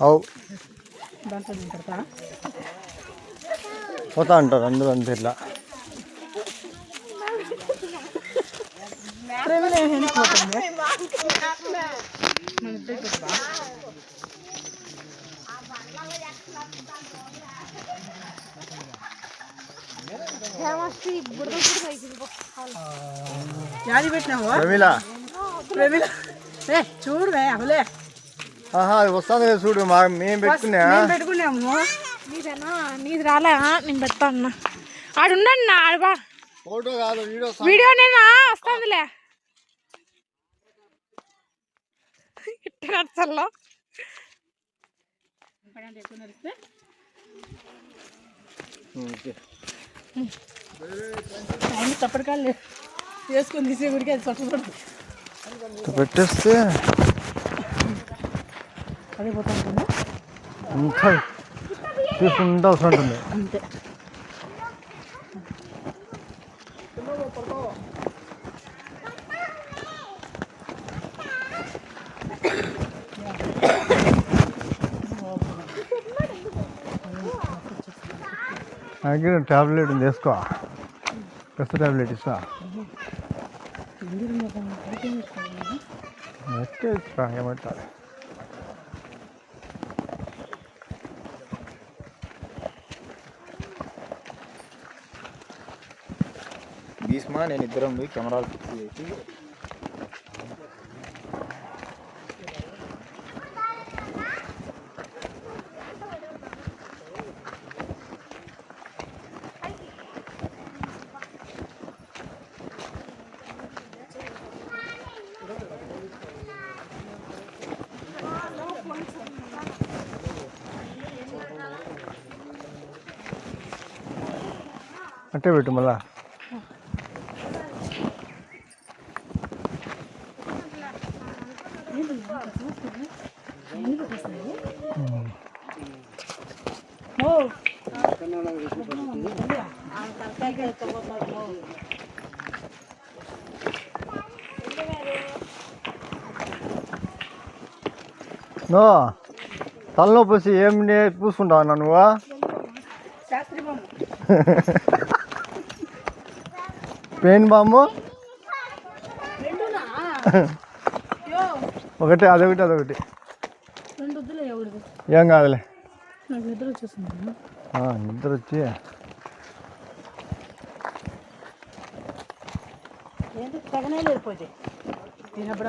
అవు పోతా అంటారు అందరూ అంతే ఇట్లా. చూడు అవలే అది వస్తుంది కదా చూడు. మేము పెట్టుకున్నాము. నీది రాలే, నేను పెడతా అన్నా. ఆడుండండి నా ఆడబా ఫోటో కాదు వీడియో నేనా వస్తుందిలే. ఇట్టలో తప్పటికాళ్ళు వేసుకొని తీసే గుడికి అది చట్టు పెట్టేస్తే అదే పోతా ఉంటుంది. అంతా తీసుకుంటూ అవసరం ఉంటుంది అంతే. నాకు టాబ్లెట్ వేసుకో. పెద్ద టాబ్లెట్ ఇస్తా. ఏమంటారు భీష్మా నేను ఇద్దరం పోయి కెమెరాలు ఫిక్స్ చేసి అంటే పెట్టు మళ్ళా. నో తలనొప్పి వచ్చి ఏం పూసుకుంటావు అన్న నువ్వు? పెయిన్ బాంబు ఒకటి అదొకటి ఏం కాదులే. నిద్ర వచ్చి తెగనే లేకపోతే తినప్పుడు